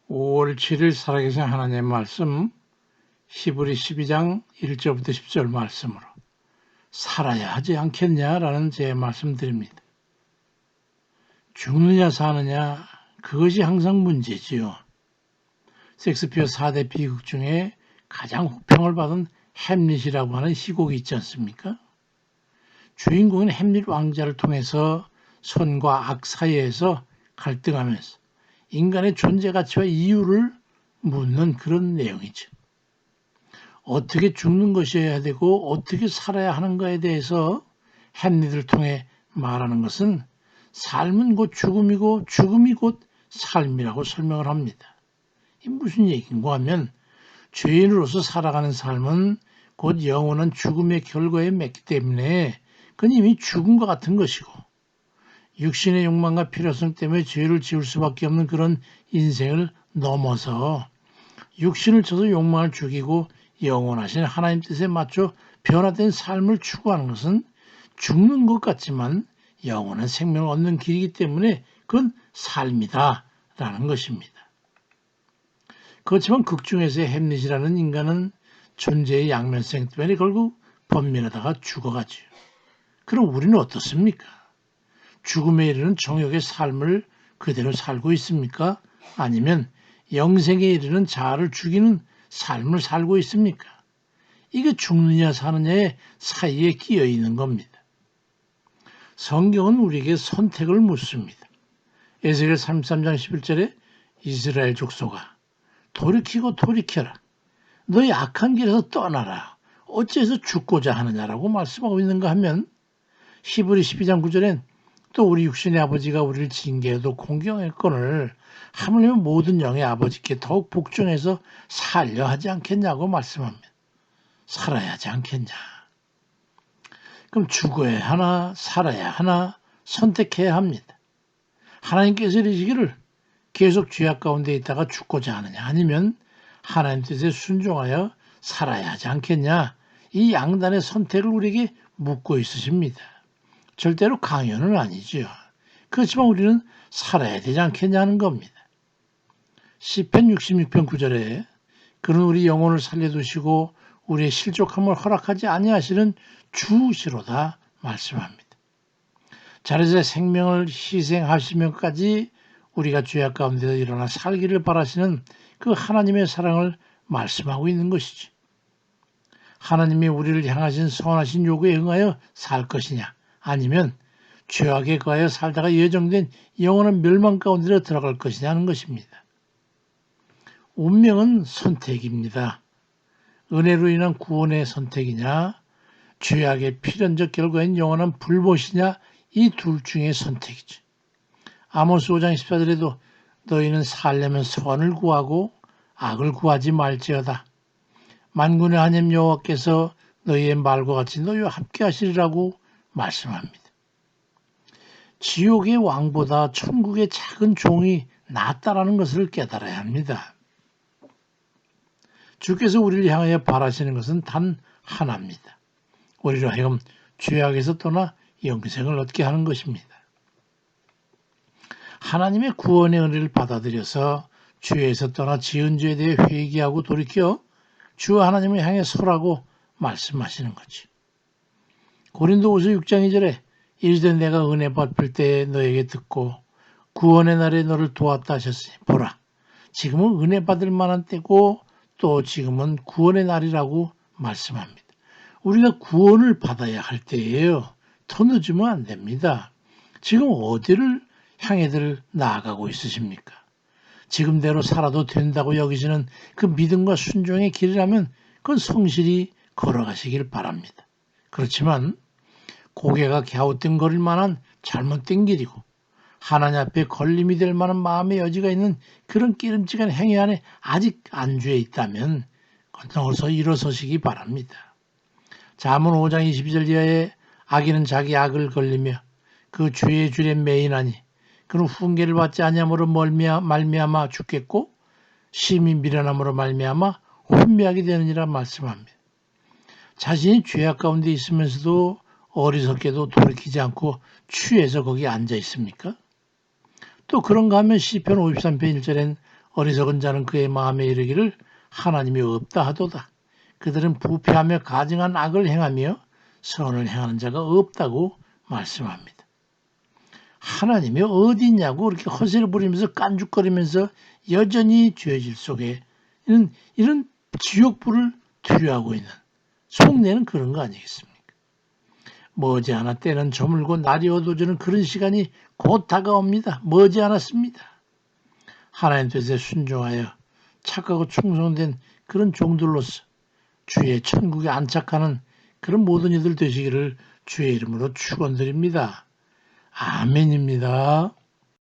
5월 7일 살아계신 하나님의 말씀 히브리 12장 1절부터 10절 말씀으로 살아야 하지 않겠냐라는 제 말씀 드립니다. 죽느냐 사느냐 그것이 항상 문제지요. 섹스피어 4대 비극 중에 가장 호평을 받은 햄릿이라고 하는 희곡이 있지 않습니까? 주인공인 햄릿 왕자를 통해서 선과 악 사이에서 갈등하면서 인간의 존재 가치와 이유를 묻는 그런 내용이죠. 어떻게 죽는 것이어야 되고 어떻게 살아야 하는가에 대해서 햄릿을 통해 말하는 것은 삶은 곧 죽음이고 죽음이 곧 삶이라고 설명을 합니다. 이 무슨 얘기인가 하면 죄인으로서 살아가는 삶은 곧 영원한 죽음의 결과에 맺기 때문에 그건 이미 죽음과 같은 것이고 육신의 욕망과 필요성 때문에 죄를 지을 수밖에 없는 그런 인생을 넘어서 육신을 쳐서 욕망을 죽이고 영원하신 하나님 뜻에 맞춰 변화된 삶을 추구하는 것은 죽는 것 같지만 영원한 생명을 얻는 길이기 때문에 그건 삶이다라는 것입니다. 그렇지만 극중에서의 햄릿이라는 인간은 존재의 양면성 때문에 결국 번민하다가 죽어가죠. 그럼 우리는 어떻습니까? 죽음에 이르는 정욕의 삶을 그대로 살고 있습니까? 아니면 영생에 이르는 자아를 죽이는 삶을 살고 있습니까? 이게 죽느냐 사느냐의 사이에 끼어 있는 겁니다. 성경은 우리에게 선택을 묻습니다. 에스겔 33장 11절에 이스라엘 족속아 돌이키고 돌이켜라. 너희 악한 길에서 떠나라. 어째서 죽고자 하느냐라고 말씀하고 있는가 하면 히브리 12장 9절엔 또 우리 육신의 아버지가 우리를 징계해도 공경했거늘 하물며 모든 영의 아버지께 더욱 복종해서 살려 하지 않겠냐고 말씀합니다. 살아야 하지 않겠냐. 그럼 죽어야 하나 살아야 하나 선택해야 합니다. 하나님께서 이르시기를 계속 죄악 가운데 있다가 죽고자 하느냐 아니면 하나님 뜻에 순종하여 살아야 하지 않겠냐. 이 양단의 선택을 우리에게 묻고 있으십니다. 절대로 강요는 아니죠. 그렇지만 우리는 살아야 되지 않겠냐는 겁니다. 시편 66편 9절에 그는 우리 영혼을 살려두시고 우리의 실족함을 허락하지 아니하시는 주시로다 말씀합니다. 자르자 생명을 희생하시면까지 우리가 죄악 가운데서 일어나 살기를 바라시는 그 하나님의 사랑을 말씀하고 있는 것이지. 하나님이 우리를 향하신 선하신 요구에 응하여 살 것이냐 아니면 죄악에 거하여 살다가 예정된 영원한 멸망 가운데로 들어갈 것이냐는 것입니다. 운명은 선택입니다. 은혜로 인한 구원의 선택이냐 죄악의 필연적 결과인 영원한 불못이냐 이 둘 중의 선택이죠. 아모스 5장 14절에도 너희는 살려면 선을 구하고 악을 구하지 말지어다. 만군의 하나님 여호와께서 너희의 말과 같이 너희와 함께 하시리라고 말씀합니다. 지옥의 왕보다 천국의 작은 종이 낫다라는 것을 깨달아야 합니다. 주께서 우리를 향하여 바라시는 것은 단 하나입니다. 우리로 하여금 죄악에서 떠나 영생을 얻게 하는 것입니다. 하나님의 구원의 은혜를 받아들여서 죄에서 떠나 지은 죄에 대해 회개하고 돌이켜 주 하나님을 향해 서라고 말씀하시는 거지. 고린도후서 6장 2절에 이르되 내가 은혜 받을 때에 너에게 듣고 구원의 날에 너를 도왔다 하셨으니 보라 지금은 은혜 받을 만한 때고 또 지금은 구원의 날이라고 말씀합니다. 우리가 구원을 받아야 할 때예요. 더 늦으면 안 됩니다. 지금 어디를 향해들 나아가고 있으십니까? 지금대로 살아도 된다고 여기시는 그 믿음과 순종의 길이라면 그건 성실히 걸어가시길 바랍니다. 그렇지만 고개가 갸우뚱거릴 만한 잘못된 길이고 하나님 앞에 걸림이 될 만한 마음의 여지가 있는 그런 끼름직한 행위 안에 아직 안주해 있다면 건너서 일어서시기 바랍니다. 잠언 5장 22절 이하에 악인은 자기 악을 걸리며 그 죄의 줄에 매이나니 그는 훈계를 받지 아니함으로 말미암아 죽겠고 심히 미련함으로 말미암아 혼미하게 되느니라 말씀합니다. 자신이 죄악 가운데 있으면서도 어리석게도 돌이키지 않고 취해서 거기 앉아 있습니까? 또 그런가 하면 시편 53편 1절엔 어리석은 자는 그의 마음에 이르기를 하나님이 없다 하도다. 그들은 부패하며 가증한 악을 행하며 선을 행하는 자가 없다고 말씀합니다. 하나님이 어디 있냐고 그렇게 허세를 부리면서 깐죽거리면서 여전히 죄질 속에 이런 지옥불을 두려워하고 있는 속내는 그런 거 아니겠습니까? 머지않아 때는 저물고 날이 어두워지는 그런 시간이 곧 다가옵니다. 머지않았습니다. 하나님 뜻에 순종하여 착하고 충성된 그런 종들로서 주의 천국에 안착하는 그런 모든 이들 되시기를 주의 이름으로 축원드립니다. 아멘입니다.